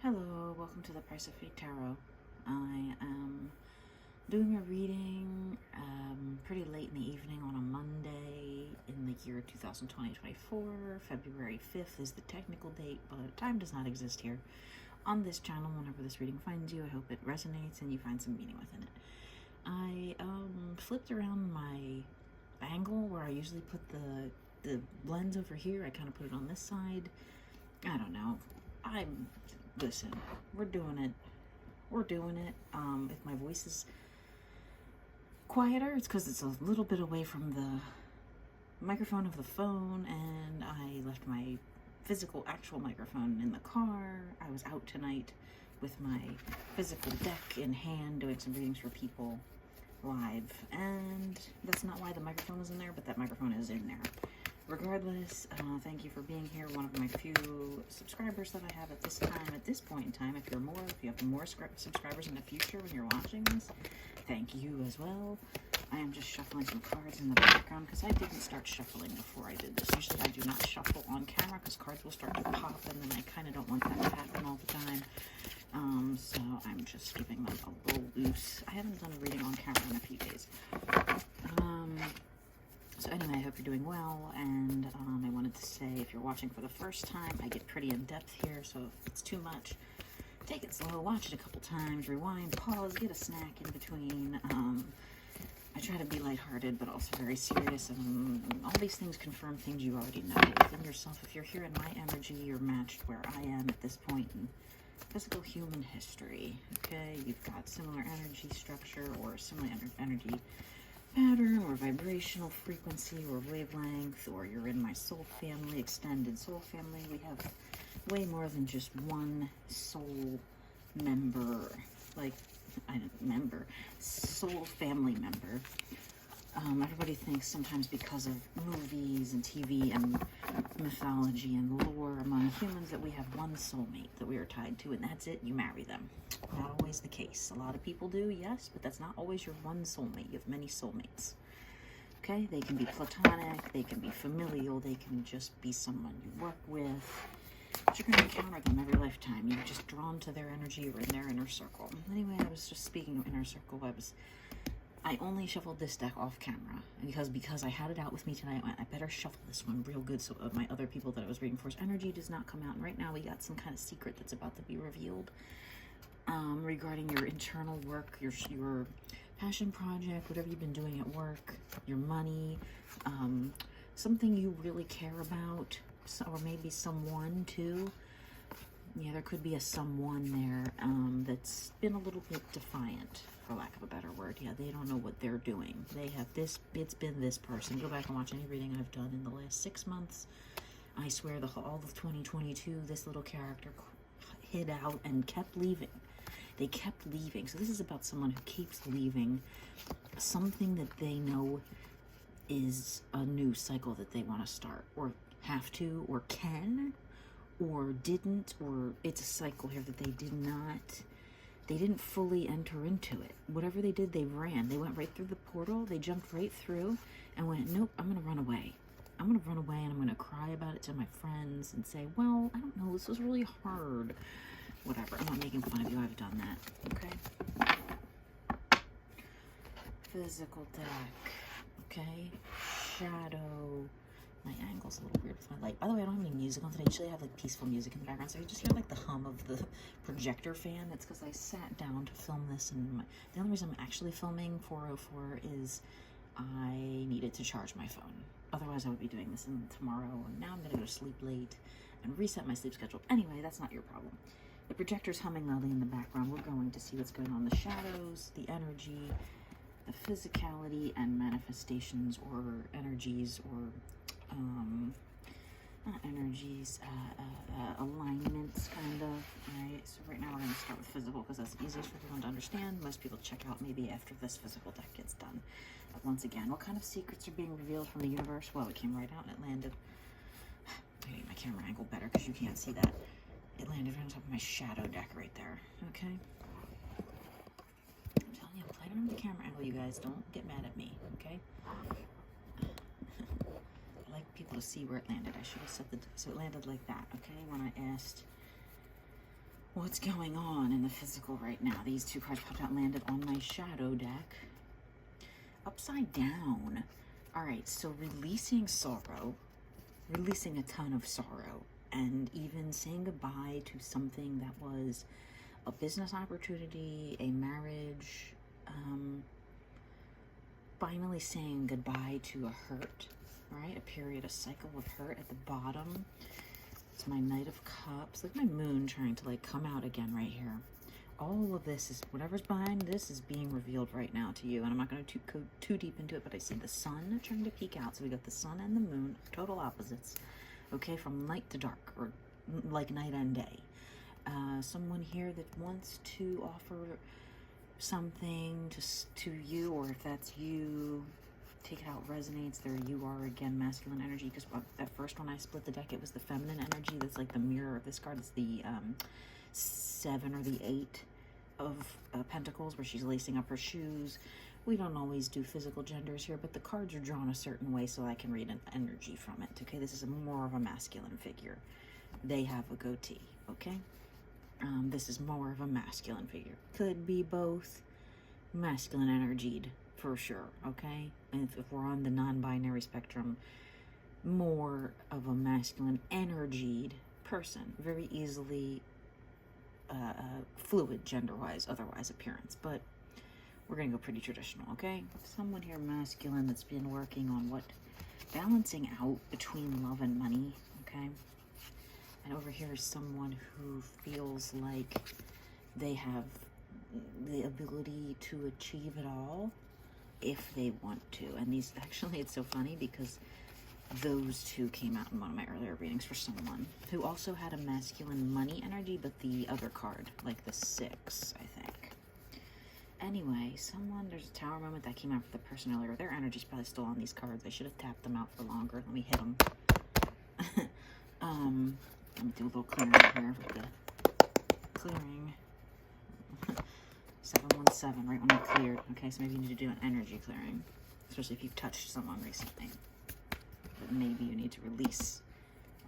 Hello, welcome to the Price of Fate Tarot. I am doing a reading pretty late in the evening on a Monday in the year 2024. February 5th is the technical date, but time does not exist here on this channel. Whenever this reading finds you, I hope it resonates and you find some meaning within it. I flipped around my angle where I usually put the lens over here. I kind of put it on this side. I don't know. Listen, we're doing it. If my voice is quieter, it's because it's a little bit away from the microphone of the phone, and I left my physical, actual microphone in the car. I was out tonight with my physical deck in hand doing some readings for people live, and that's not why the microphone is in there, but that microphone is in there. Regardless, thank you for being here. One of my few subscribers that I have at this point in time. If you have more subscribers in the future when you're watching this, thank you as well. I am just shuffling some cards in the background because I didn't start shuffling before I did this. Usually I do not shuffle on camera because cards will start to pop, and then I kind of don't want that to happen all the time. So I'm just giving them a little loose. I haven't done a reading on camera in a few days. So anyway, I hope you're doing well, and I wanted to say, if you're watching for the first time, I get pretty in-depth here, so if it's too much, take it slow, watch it a couple times, rewind, pause, get a snack in between. I try to be lighthearted, but also very serious, and all these things confirm things you already know within yourself. If you're here in my energy, you're matched where I am at this point in physical human history, okay? You've got similar energy structure or similar energy pattern or vibrational frequency or wavelength, or you're in my soul family, extended soul family. We have way more than just one soul member, soul family member. Everybody thinks sometimes because of movies and TV and mythology and lore among humans that we have one soulmate that we are tied to, and that's it, you marry them. Not always the case. A lot of people do, yes, but that's not always your one soulmate. You have many soulmates. Okay? They can be platonic, they can be familial, they can just be someone you work with. But you're going to encounter them every lifetime. You're just drawn to their energy or in their inner circle. Anyway, I was just speaking of inner circle. I only shuffled this deck off camera because I had it out with me tonight. I better shuffle this one real good so my other people that I was reading for's energy does not come out. And right now we got some kind of secret that's about to be revealed regarding your internal work, your passion project, whatever you've been doing at work, your money, something you really care about, or maybe someone too. Yeah, there could be a someone there that's been a little bit defiant, for lack of a better word. Yeah, they don't know what they're doing. It's been this person. Go back and watch any reading I've done in the last 6 months. I swear all of 2022, this little character hid out and kept leaving. They kept leaving. So this is about someone who keeps leaving something that they know is a new cycle that they want to start, or have to, or can, or didn't, or it's a cycle here that they didn't fully enter into it. Whatever they did, they ran. They went right through the portal. They jumped right through and went, nope, I'm going to run away. I'm going to run away, and I'm going to cry about it to my friends and say, well, I don't know, this was really hard. Whatever. I'm not making fun of you. I've done that. Okay? Physical deck. Okay? Shadow. My angle's a little weird with my light. By the way, I don't have any music on today. Usually I have like peaceful music in the background, so you just hear like the hum of the projector fan. That's because I sat down to film this, and the only reason I'm actually filming 404 is I needed to charge my phone. Otherwise I would be doing this tomorrow, and now I'm going to go to sleep late and reset my sleep schedule. Anyway, that's not your problem. The projector's humming loudly in the background. We're going to see what's going on. The shadows, the energy, the physicality, and manifestations or energies or not energies, alignments, kind of. Alright, so right now we're going to start with physical because that's easiest for everyone to understand. Most people check out maybe after this physical deck gets done. But once again, what kind of secrets are being revealed from the universe? Well, it came right out and it landed. I need my camera angle better because you can't see that. It landed right on top of my shadow deck right there. Okay? I'm telling you, I'm playing on the camera angle, you guys. Don't get mad at me, okay? I like people to see where it landed. I should have set so it landed like that, okay? When I asked what's going on in the physical right now. These two cards popped out and landed on my shadow deck. Upside down. All right, so releasing sorrow, releasing a ton of sorrow, and even saying goodbye to something that was a business opportunity, a marriage, finally saying goodbye to a hurt, right? A period, a cycle of hurt at the bottom. It's my Knight of Cups, like my moon trying to like come out again right here. All of this is, whatever's behind this is being revealed right now to you. And I'm not going to go too deep into it, but I see the sun trying to peek out. So we got the sun and the moon, total opposites. Okay, from light to dark, or like night and day. Someone here that wants to offer something to you, or if that's you, take it out, resonates. There you are again, masculine energy, because at first when I split the deck, it was the feminine energy. That's like the mirror of this card. It's the 7 or the 8 of Pentacles, where she's lacing up her shoes. We don't always do physical genders here, but the cards are drawn a certain way so I can read an energy from it. Okay, this is more of a masculine figure. They have a goatee. Okay, this is more of a masculine figure. Could be both. Masculine energied for sure. Okay, and if we're on the non-binary spectrum, more of a masculine energied person, very easily fluid gender-wise, otherwise appearance, but we're gonna go pretty traditional. Okay, someone here masculine that's been working on what, balancing out between love and money. Okay, and over here is someone who feels like they have the ability to achieve it all if they want to. And these, actually, it's so funny because those two came out in one of my earlier readings for someone who also had a masculine money energy, but the other card, like the 6, I think. Anyway, there's a tower moment that came out for the person earlier. Their energy's probably still on these cards. I should have tapped them out for longer. Let me hit them. Let me do a little clearing here with the clearing. 717, right when I cleared. Okay, so maybe you need to do an energy clearing, especially if you've touched someone recently. But maybe you need to release.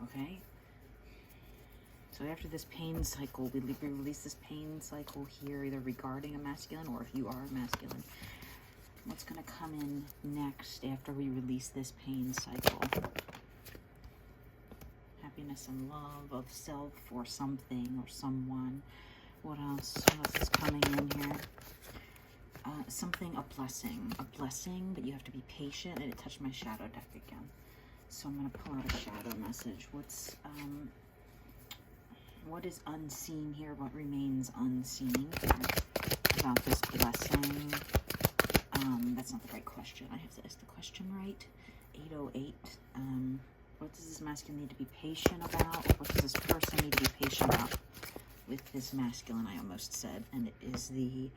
Okay? So after this pain cycle, we release this pain cycle here, either regarding a masculine or if you are a masculine. What's going to come in next after we release this pain cycle? Happiness and love of self or something or someone. What else? What else is coming in here? Something, a blessing, but you have to be patient. And it touched my shadow deck again. So I'm going to pull out a shadow message. What is unseen here? What remains unseen about this blessing? That's not the right question. I have to ask the question right. 808. What does this masculine need to be patient about? What does this person need to be patient about with this masculine, I almost said? And it is the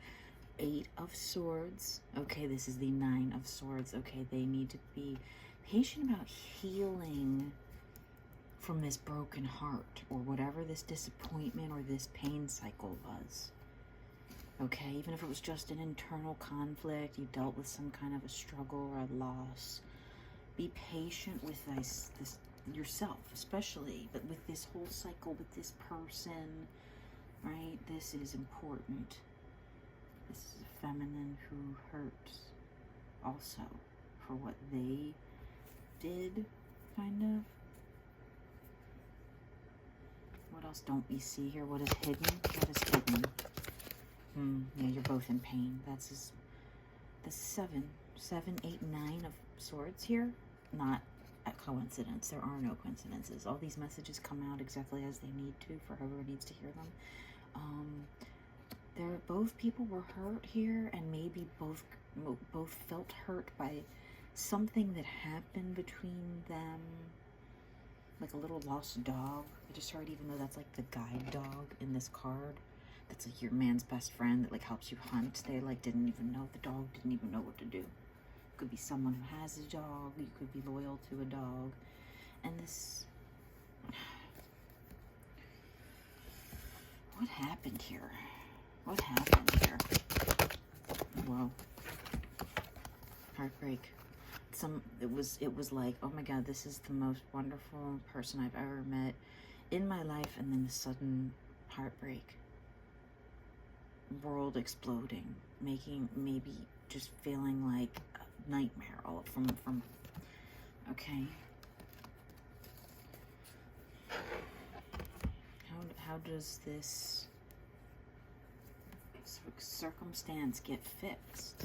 8 of Swords. Okay, this is the 9 of Swords. Okay, they need to be patient about healing from this broken heart or whatever this disappointment or this pain cycle was. Okay, even if it was just an internal conflict, you dealt with some kind of a struggle or a loss. Be patient with this yourself, especially, but with this whole cycle, with this person, right? This is important. This is a feminine who hurts also for what they did, kind of. What else don't we see here? What is hidden? What is hidden? Yeah, you're both in pain. That's the 7, 8, 9 of Swords here. Not a coincidence. There are no coincidences. All these messages come out exactly as they need to for whoever needs to hear them. Both people were hurt here, and maybe both felt hurt by something that happened between them, like a little lost dog. I just heard, even though that's like the guide dog in this card, that's like your man's best friend that like helps you hunt. They like didn't even know, the dog didn't even know what to do. Could be someone who has a dog. You could be loyal to a dog. And this, what happened here? What happened here? Whoa. Heartbreak. It was like, oh my God, this is the most wonderful person I've ever met in my life, and then the sudden heartbreak, world exploding, making, maybe just feeling like a nightmare all from okay. How does this circumstance get fixed?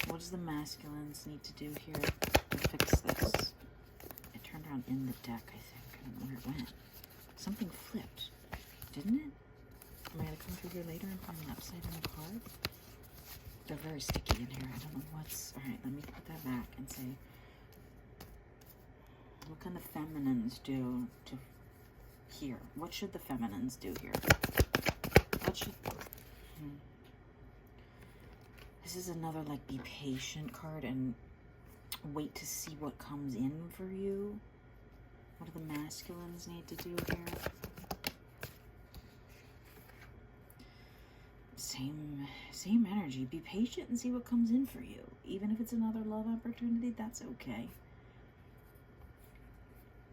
What does the masculines need to do here to fix this? It turned around in the deck, I think. I don't know where it went. Something flipped, didn't it? Am I going to come through here later and find an upside down card? They're very sticky in here. I don't know what's... Alright, let me put that back and say, what can the feminines do to here? What should the feminines do here? What should... This is another, like, be patient card and wait to see what comes in for you. What do the masculines need to do here? Same energy. Be patient and see what comes in for you. Even if it's another love opportunity, that's okay.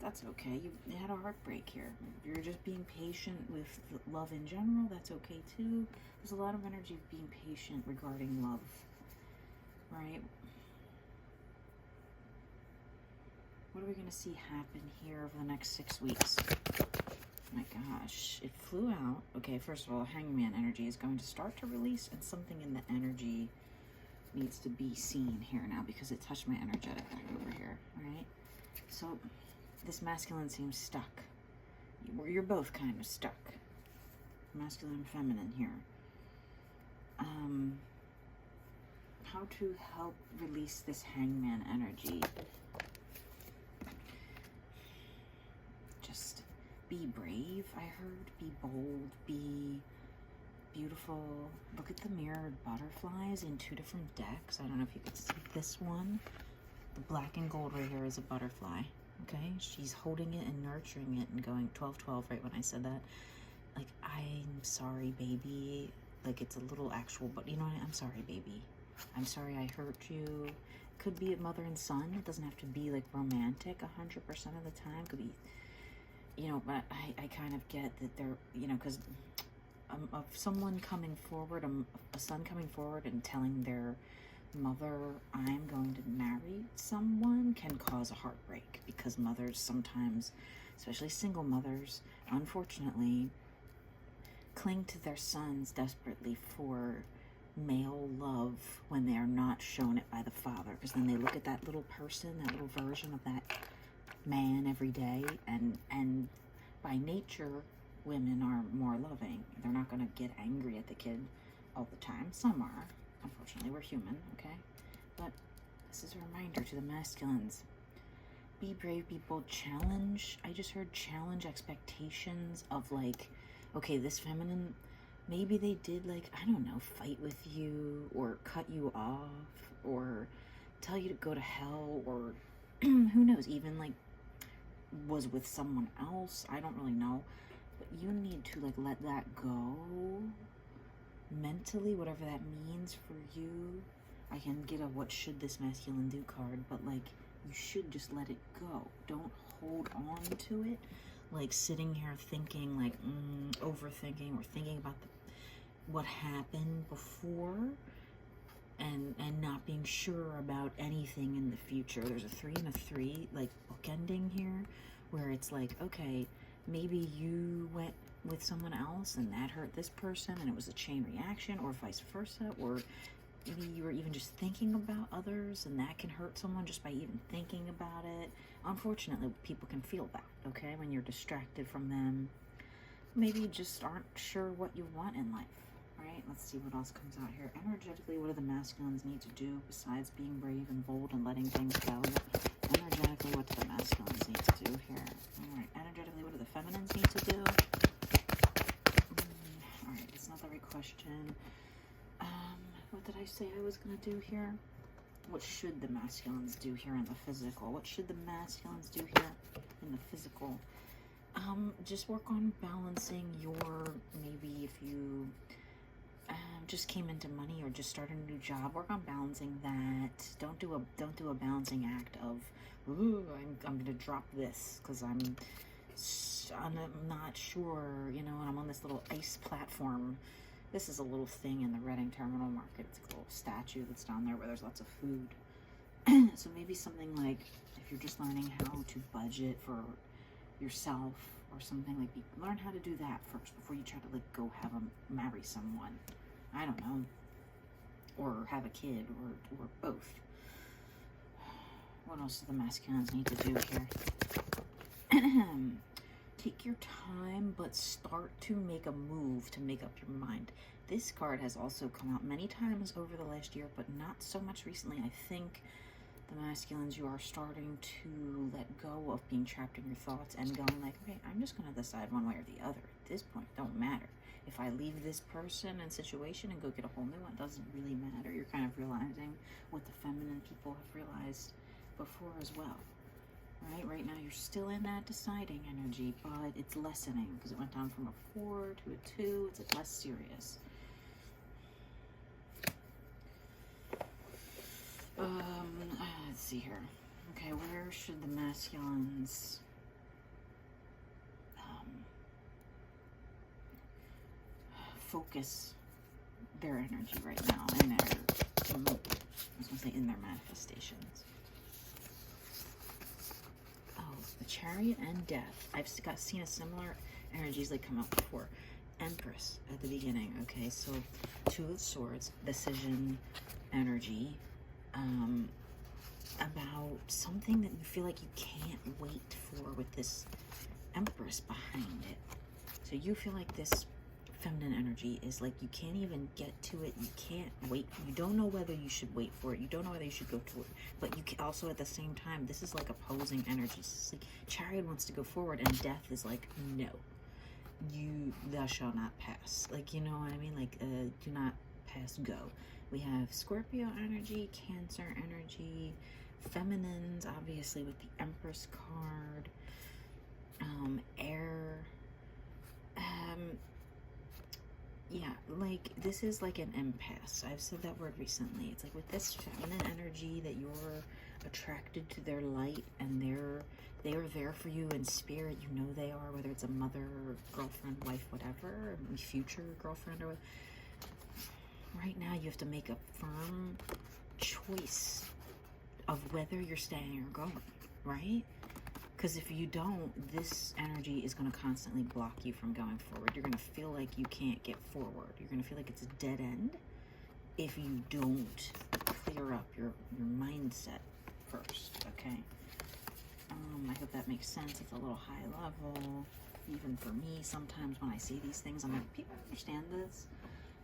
That's okay. You had a heartbreak here. If you're just being patient with love in general, that's okay too. There's a lot of energy of being patient regarding love, right? What are we going to see happen here over the next 6 weeks? Oh my gosh, it flew out. Okay, first of all, Hangman energy is going to start to release, and something in the energy needs to be seen here now because it touched my energetic back over here, right? So this masculine seems stuck. You're both kind of stuck. Masculine and feminine here. How to help release this Hangman energy? Just be brave, I heard. Be bold. Be beautiful. Look at the mirrored butterflies in 2 different decks. I don't know if you could see this one. The black and gold right here is a butterfly. Okay, she's holding it and nurturing it and going 12-12 right when I said that. Like, I'm sorry, baby. Like, it's a little actual, but you know what? I'm sorry, baby. I'm sorry I hurt you. Could be a mother and son. It doesn't have to be, like, romantic 100% of the time. Could be, you know, but I kind of get that they're, you know, because of someone coming forward, a son coming forward and telling their mother, I'm going to marry someone, can cause a heartbreak, because mothers sometimes, especially single mothers, unfortunately, cling to their sons desperately for male love when they are not shown it by the father, because then they look at that little person, that little version of that man every day, and by nature, women are more loving. They're not going to get angry at the kid all the time. Some are. Unfortunately, we're human, okay? But this is a reminder to the masculines. Be brave, be bold, challenge. I just heard challenge expectations of, like, okay, this feminine, maybe they did, like, I don't know, fight with you or cut you off or tell you to go to hell or who knows, even, like, was with someone else. I don't really know. But you need to, like, let that go. Mentally, whatever that means for you. I can get a what should this masculine do card, but like, you should just let it go. Don't hold on to it, like sitting here thinking, like overthinking or thinking about what happened before, and not being sure about anything in the future. There's a 3 and a 3, like bookending here, where it's like, okay, maybe you went with someone else and that hurt this person and it was a chain reaction, or vice versa, or maybe you were even just thinking about others and that can hurt someone just by even thinking about it. Unfortunately, people can feel that, okay, when you're distracted from them. Maybe you just aren't sure what you want in life, right? Let's see what else comes out here. Energetically, what do the masculines need to do besides being brave and bold and letting things go? Energetically, what do the masculines need to do here? All right, energetically, what do the feminines need to do? Alright, it's not the right question. What did I say I was going to do here? What should the masculines do here in the physical? What should the masculines do here in the physical? Just work on balancing your, maybe if you just came into money or just started a new job, work on balancing that. Don't do a balancing act of, ooh, I'm going to drop this because I'm not sure, you know, and I'm on this little ice platform. This is a little thing in the Reading Terminal Market. It's a little statue that's down there where there's lots of food. So maybe something like, if you're just learning how to budget for yourself or something, like learn how to do that first before you try to like go marry someone. I don't know. Or have a kid, or both. What else do the masculines need to do here? Take your time, but start to make a move to make up your mind. This card has also come out many times over the last year, but not so much recently. I think the masculines, you are starting to let go of being trapped in your thoughts and going like, okay, I'm just going to decide one way or the other. At this point, don't matter. If I leave this person and situation and go get a whole new one, it doesn't really matter. You're kind of realizing what the feminine people have realized before as well. Right now you're still in that deciding energy, but it's lessening because it went down from a 4 to a 2. It's like less serious. Let's see here. Okay, where should the masculines focus their energy right now in their, I was gonna say in their manifestations? Oh, the Chariot and Death. I've seen a similar energies like come up before. Empress at the beginning. Okay, so Two of Swords, decision energy, about something that you feel like you can't wait for with this Empress behind it. So you feel like this feminine energy is like you can't even get to it. You can't wait. You don't know whether you should wait for it. You don't know whether you should go to it. But you can also at the same time, this is like opposing energies. Like Chariot wants to go forward and Death is like, no, thou shalt not pass. Like, you know what I mean? Like, do not pass go. We have Scorpio energy, Cancer energy, feminines, obviously with the Empress card, air, yeah, like this is like an impasse. I've said that word recently. It's like with this feminine energy that you're attracted to their light and they are there for you in spirit. You know they are, whether it's a mother, girlfriend, wife, whatever, future girlfriend or whatever. Right now you have to make a firm choice of whether you're staying or going, right? Because if you don't, this energy is going to constantly block you from going forward. You're going to feel like you can't get forward. You're going to feel like it's a dead end if you don't clear up your mindset first, okay? I hope that makes sense. It's a little high level. Even for me, sometimes when I see these things, I'm like, people understand this?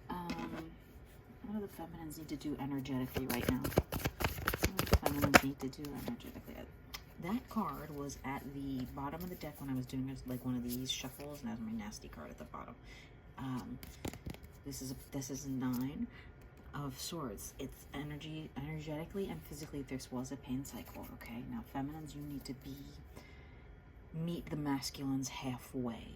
What do the feminines need to do energetically right now? What do the feminines need to do energetically? That card was at the bottom of the deck when I was doing like one of these shuffles, and that's my nasty card at the bottom. This is a 9 of Swords. It's energetically and physically. This was a pain cycle. Okay, now feminines, you need to meet the masculines halfway.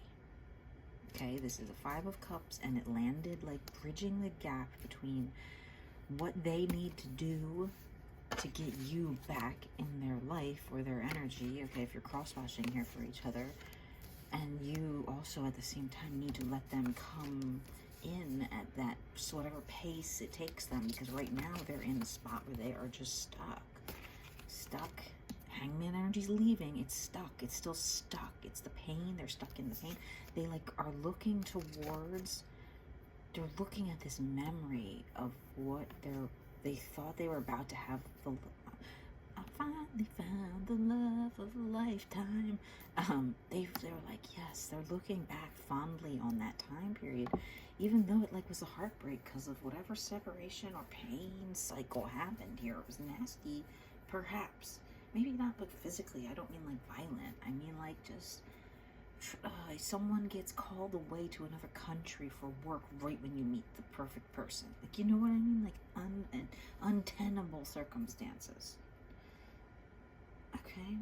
Okay, this is a 5 of Cups, and it landed like bridging the gap between what they need to do to get you back in their life or their energy, okay, if you're cross-watching here for each other, and you also at the same time need to let them come in at that whatever pace it takes them, because right now they're in a spot where they are just stuck. Hangman energy's leaving. It's stuck. It's still stuck. It's the pain. They're stuck in the pain. They like are looking towards, they're looking at this memory of what they thought they were about to have. I finally found the love of a lifetime. They're like, yes, they're looking back fondly on that time period, even though it like was a heartbreak because of whatever separation or pain cycle happened here. It was nasty, perhaps. Maybe not like physically. I don't mean like violent. I mean like just someone gets called away to another country for work right when you meet the perfect person. Like, you know what I mean? Like untenable circumstances. Okay?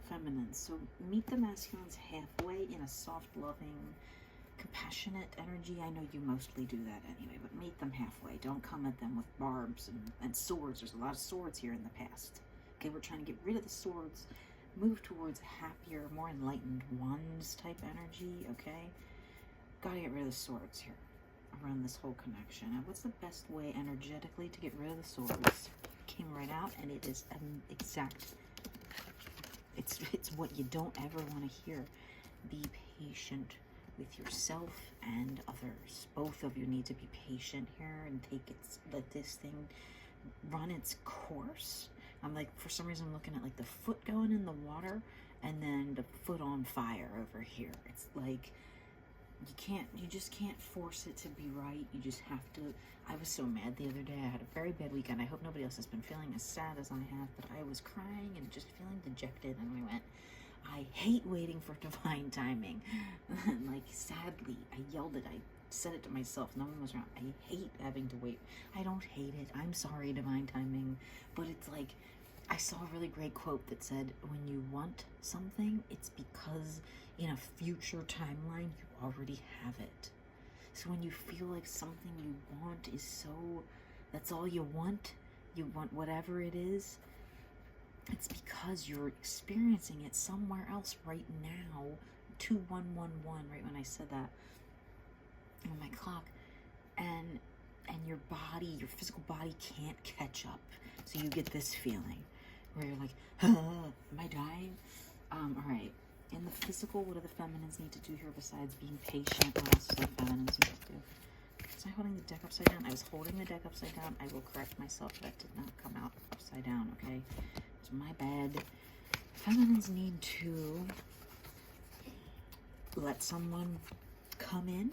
Feminine. So meet the masculines halfway in a soft, loving, compassionate energy. I know you mostly do that anyway, but meet them halfway. Don't come at them with barbs and swords. There's a lot of swords here in the past. Okay, we're trying to get rid of the swords, move towards happier, more enlightened wands type energy, okay? Gotta get rid of the swords here around this whole connection. And what's the best way energetically to get rid of the swords? Came right out, and it is an exact, it's what you don't ever want to hear. Be patient with yourself and others. Both of you need to be patient here and let this thing run its course. I'm like, for some reason, I'm looking at like the foot going in the water and then the foot on fire over here. It's like, you just can't force it to be right. You just have to. I was so mad the other day. I had a very bad weekend. I hope nobody else has been feeling as sad as I have, but I was crying and just feeling dejected, and I went, I hate waiting for divine timing. Like, sadly, I yelled it. I said it to myself. No one was around. I hate having to wait. I don't hate it. I'm sorry, divine timing. But it's like, I saw a really great quote that said, when you want something, it's because in a future timeline, you already have it. So when you feel like something you want is so, that's all you want whatever it is, it's because you're experiencing it somewhere else right now. 2111, right when I said that on my clock, and your body, your physical body can't catch up. So you get this feeling where you're like, am I dying? All right. In the physical, what do the feminines need to do here besides being patient? What else do the feminines need to do? Was I holding the deck upside down? I was holding the deck upside down. I will correct myself. That did not come out upside down, okay? It's my bad. Feminines need to let someone come in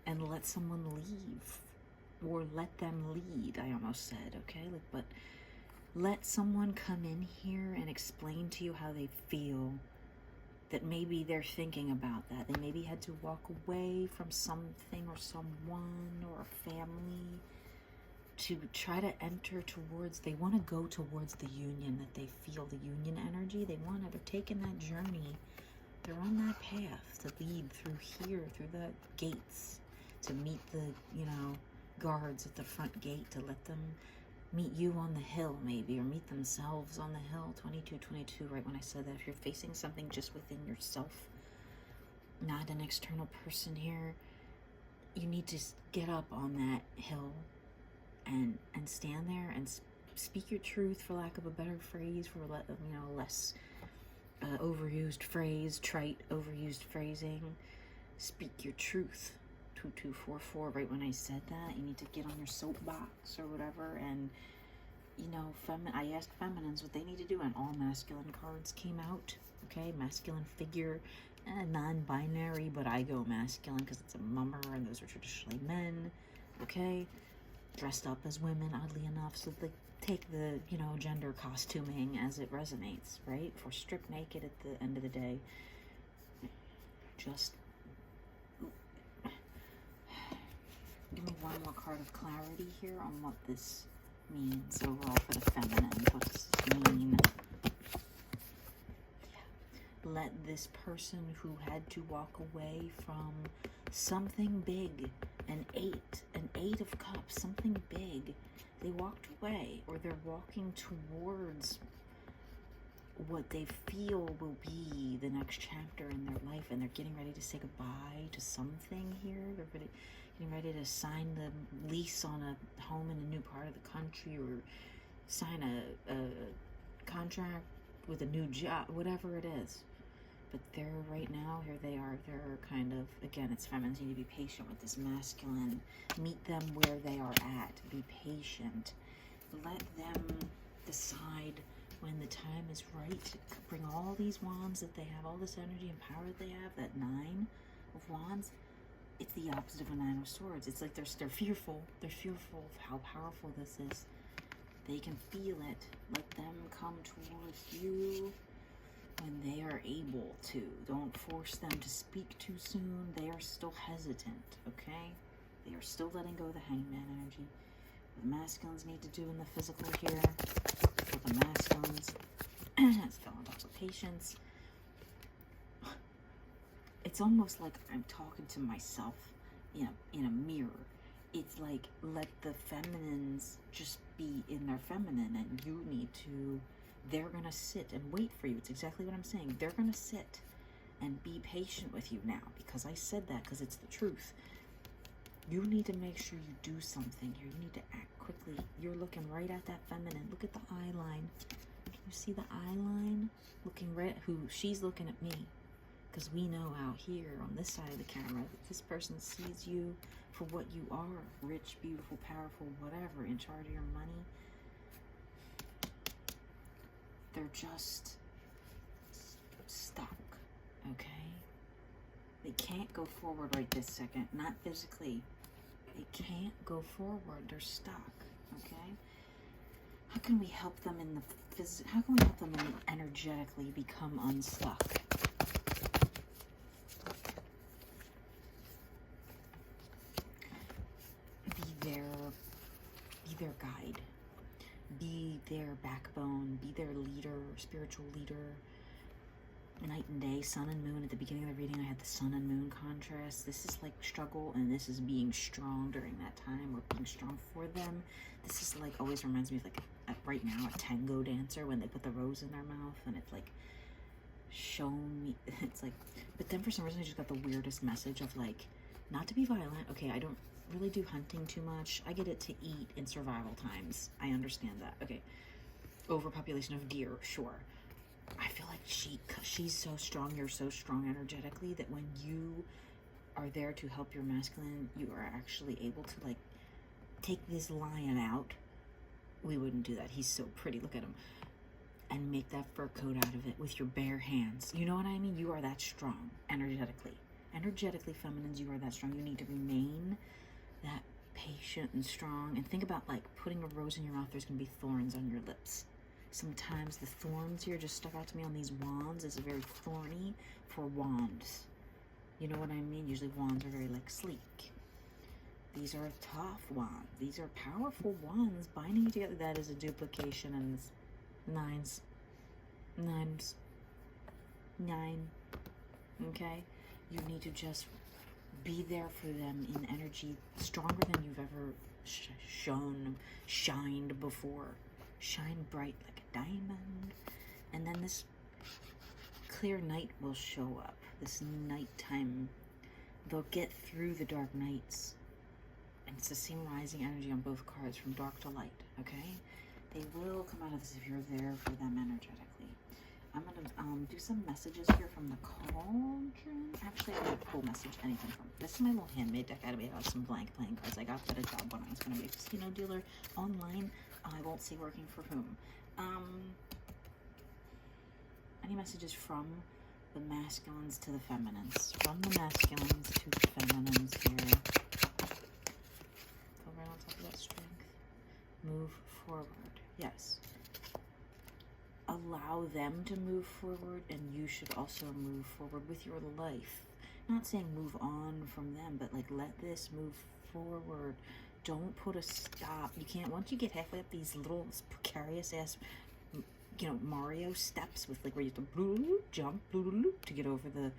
and let someone leave. Or let them lead, I almost said, okay? But let someone come in here and explain to you how they feel. That maybe they're thinking about that. They maybe had to walk away from something or someone or a family to try to enter towards, they want to go towards the union that they feel, the union energy. They want to, they're taking that journey. They're on that path to lead through here, through the gates, to meet the, guards at the front gate, to let them meet you on the hill maybe, or meet themselves on the hill. 2222, right when I said that. If you're facing something just within yourself, not an external person here, you need to get up on that hill and stand there and speak your truth, for lack of a better phrase, for less overused phrase, trite overused phrasing. Speak your truth. 2244, right when I said that, you need to get on your soapbox or whatever, and I asked feminines what they need to do, and all masculine cards came out. Okay, masculine figure, non-binary, but I go masculine because it's a mummer, and those are traditionally men. Okay, dressed up as women, oddly enough, so they take the gender costuming as it resonates, right? For stripped naked at the end of the day. Just give me one more card of clarity here on what this means overall for the feminine. What does this mean? Yeah. Let this person who had to walk away from something big, an eight of cups, something big, they walked away, or they're walking towards what they feel will be the next chapter in their life, and they're getting ready to say goodbye to something here. They're getting ready to sign the lease on a home in a new part of the country, or sign a contract with a new job, whatever it is. But they're right now, here they are, they're kind of, again, it's feminine, you need to be patient with this masculine. Meet them where they are at. Be patient. Let them decide when the time is right to bring all these wands that they have, all this energy and power that they have, that 9 of wands. It's the opposite of a 9 of swords. It's like they're fearful. They're fearful of how powerful this is. They can feel it. Let them come towards you when they are able to. Don't force them to speak too soon. They are still hesitant, okay? They are still letting go of the hangman energy. What the masculines need to do in the physical here, for the masculines, it's filling up with patience. It's almost like I'm talking to myself in a mirror. It's like, let the feminines just be in their feminine, and you need to they're going to sit and wait for you. It's exactly what I'm saying. They're going to sit and be patient with you now, because I said that because it's the truth. You need to make sure you do something here. You need to act quickly. You're looking right at that feminine. Look at the eye line. Can you see the eye line? Looking right at who? She's looking at me. Because we know out here on this side of the camera that this person sees you for what you are. Rich, beautiful, powerful, whatever, in charge of your money. They're just stuck, okay? They can't go forward right this second, not physically. They can't go forward, they're stuck, okay? How can we help them in the how can we help them energetically become unstuck? Be their guide. Be their backbone, be their leader, spiritual leader. Night and day, sun and moon. At the beginning of the reading, I had the sun and moon contrast. This is like struggle, and this is being strong during that time, or being strong for them. This is like, always reminds me of like, right now, a tango dancer when they put the rose in their mouth, and it's like, show me, it's like, but then for some reason I just got the weirdest message of like, not to be violent. Okay, I don't really do hunting too much. I get it to eat in survival times. I understand that. Okay, overpopulation of deer, sure. I feel like she's so strong, you're so strong energetically, that when you are there to help your masculine, you are actually able to like take this lion out. We wouldn't do that. He's so pretty. Look at him. And make that fur coat out of it with your bare hands. You know what I mean? You are that strong energetically. Energetically, feminines, you are that strong. You need to remain that patient and strong. And think about like putting a rose in your mouth. There's going to be thorns on your lips. Sometimes the thorns here just stuck out to me on these wands. Is very thorny for wands. You know what I mean? Usually wands are very like sleek. These are tough wands. These are powerful wands binding you together. That is a duplication, and it's nine. Okay? You need to just be there for them in energy stronger than you've ever shined before. Shine bright like a diamond. And then this clear night will show up. This nighttime. They'll get through the dark nights. And it's the same rising energy on both cards, from dark to light, okay? They will come out of this if you're there for them energetically. I'm going to do some messages here from the cauldron. Actually, I won't pull message anything from it. This is my little handmade deck. I have some blank playing cards I got at a job when I was going to be a casino dealer online. I won't say working for whom. Any messages from the masculines to the feminines? From the masculines to the feminines here. Go right on top of that strength. Move forward. Yes. Allow them to move forward, and you should also move forward with your life. Not saying move on from them, but like let this move forward. Don't put a stop. You can't, once you get halfway up these little precarious ass, you know, Mario steps with like where you have to jump to get over the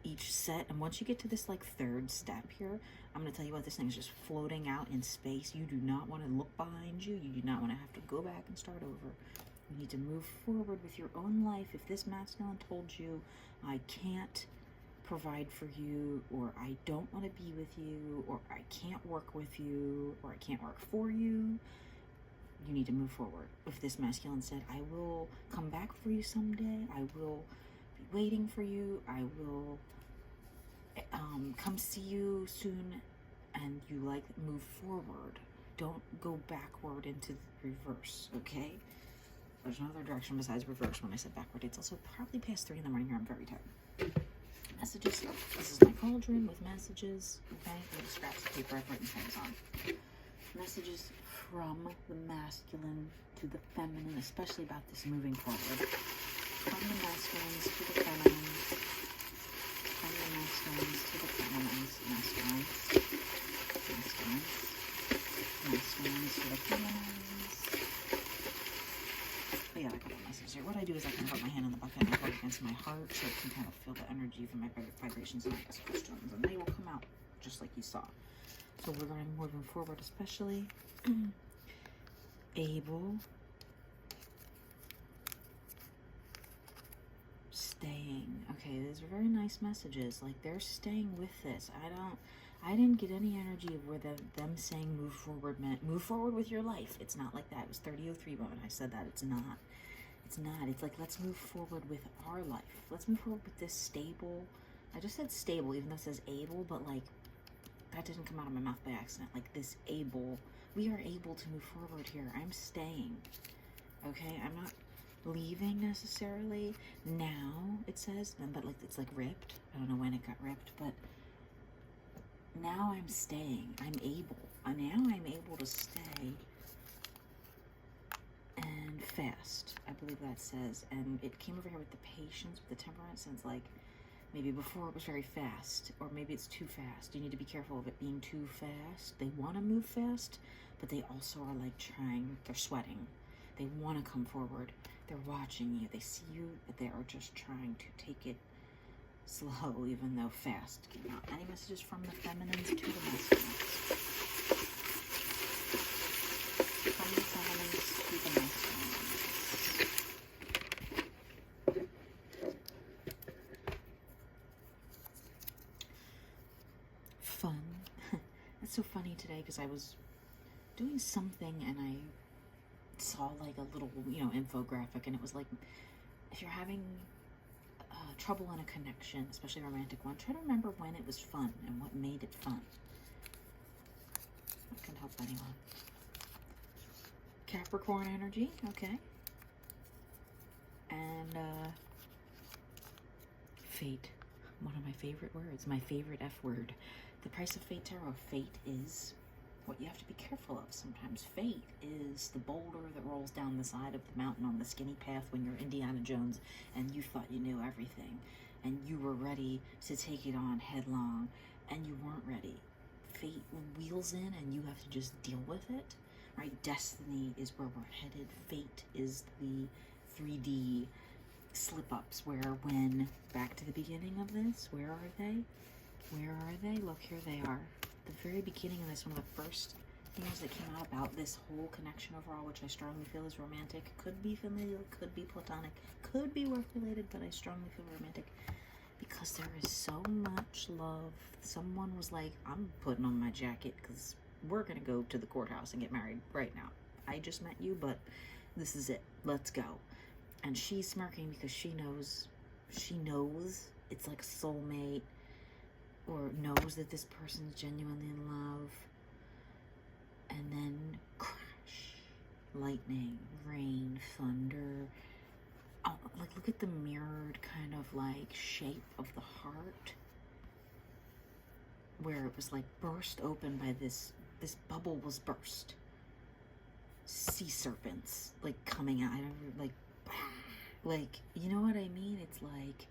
each set. And once you get to this like third step here, I'm going to tell you what, this thing is just floating out in space. You do not want to look behind you. You do not want to have to go back and start over. You need to move forward with your own life. If this masculine told you, I can't provide for you, or I don't want to be with you, or I can't work with you, or I can't work for you, you need to move forward. If this masculine said, I will come back for you someday, I will be waiting for you, I will come see you soon, and you like move forward. Don't go backward into the reverse, okay? There's no other direction besides reverse. When I said backward, it's also probably past 3 in the morning here. I'm very tired. Messages. This is my cauldron with messages. Okay, little scraps of paper I've written things on. Messages from the masculine to the feminine, especially about this moving forward. From the masculines to the feminines. From the masculines to the feminines. Masculines. Masculines. Masculines to the feminines. Yeah, I got a message here. What I do is I kind of put my hand in the bucket and I hold it against my heart so it can kind of feel the energy from my vibrations and ask questions, and they will come out just like you saw. So we're going moving forward, especially able staying. Okay, these are very nice messages. Like, they're staying with this. I didn't get any energy of where them saying move forward meant move forward with your life. It's not like that. It was 3003 when I said that. It's not. It's not. It's like, let's move forward with our life. Let's move forward with this stable. I just said stable, even though it says able, but like, that didn't come out of my mouth by accident. Like, this able. We are able to move forward here. I'm staying. Okay? I'm not leaving necessarily. Now, it says, but like, it's like ripped. I don't know when it got ripped, but now I'm staying. I'm able. Now I'm able to stay and fast. I believe that says. And it came over here with the patience, with the temperance, and it's like, maybe before it was very fast, or maybe it's too fast. You need to be careful of it being too fast. They want to move fast, but they also are like trying, they're sweating. They want to come forward. They're watching you. They see you, but they are just trying to take it slow, even though fast came out. Any messages from the feminines to the masculines? From the feminines to the masculines. Fun. That's so funny today because I was doing something and I saw like a little, infographic, and it was like, if you're having trouble in a connection, especially a romantic one, try to remember when it was fun and what made it fun. That can help anyone. Capricorn energy, okay. And fate, one of my favorite words, my favorite F word. The Price of Fate Tarot. Fate is what you have to be careful of sometimes. Fate is the boulder that rolls down the side of the mountain on the skinny path when you're Indiana Jones and you thought you knew everything and you were ready to take it on headlong and you weren't ready. Fate wheels in and you have to just deal with it, right? Destiny is where we're headed. Fate is the 3D slip-ups where when, back to the beginning of this, where are they? Where are they? Look, here they are. The very beginning of this, one of the first things that came out about this whole connection overall, which I strongly feel is romantic, could be familial, could be platonic, could be work related, but I strongly feel romantic because there is so much love. Someone was like, I'm putting on my jacket because we're gonna go to the courthouse and get married right now. I just met you, but this is it. Let's go. And she's smirking because she knows it's like a soulmate, or knows that this person's genuinely in love. And then crash, lightning, rain, thunder. Oh, like, look at the mirrored kind of like shape of the heart, where it was like burst open by this bubble was burst. Sea serpents like coming out, like, you know what I mean? It's like,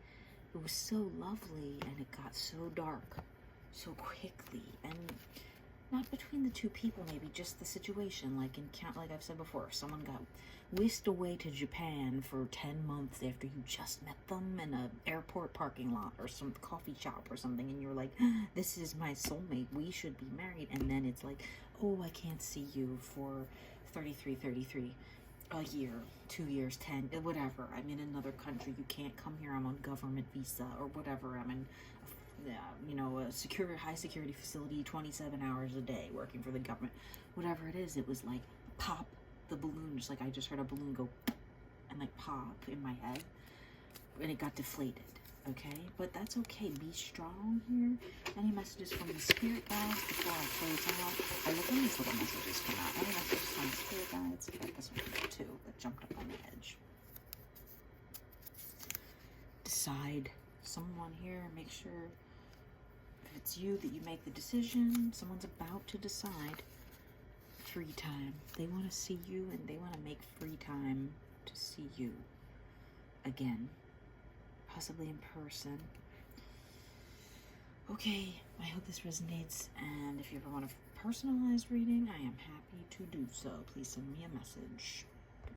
it was so lovely and it got so dark so quickly, and not between the two people, maybe just the situation, like like I've said before, someone got whisked away to Japan for 10 months after you just met them in an airport parking lot or some coffee shop or something, and you're like, this is my soulmate, we should be married, and then it's like, oh, I can't see you for 33, a year, 2 years, 10, whatever. I'm in another country. You can't come here. I'm on government visa or whatever. I'm in, a high security facility, 27 hours a day working for the government. Whatever it is, it was like pop the balloon, just like I just heard a balloon go and like pop in my head, and it got deflated. Okay, but that's okay. Be strong here. Any messages from the spirit guides before I close out? I look when these little messages come out. Any messages from the spirit guides? I got this one too that jumped up on the edge. Decide. Someone here, make sure if it's you that you make the decision. Someone's about to decide. Free time. They want to see you and they want to make free time to see you again. Possibly in person. Okay, I hope this resonates, and if you ever want a personalized reading, I am happy to do so. Please send me a message.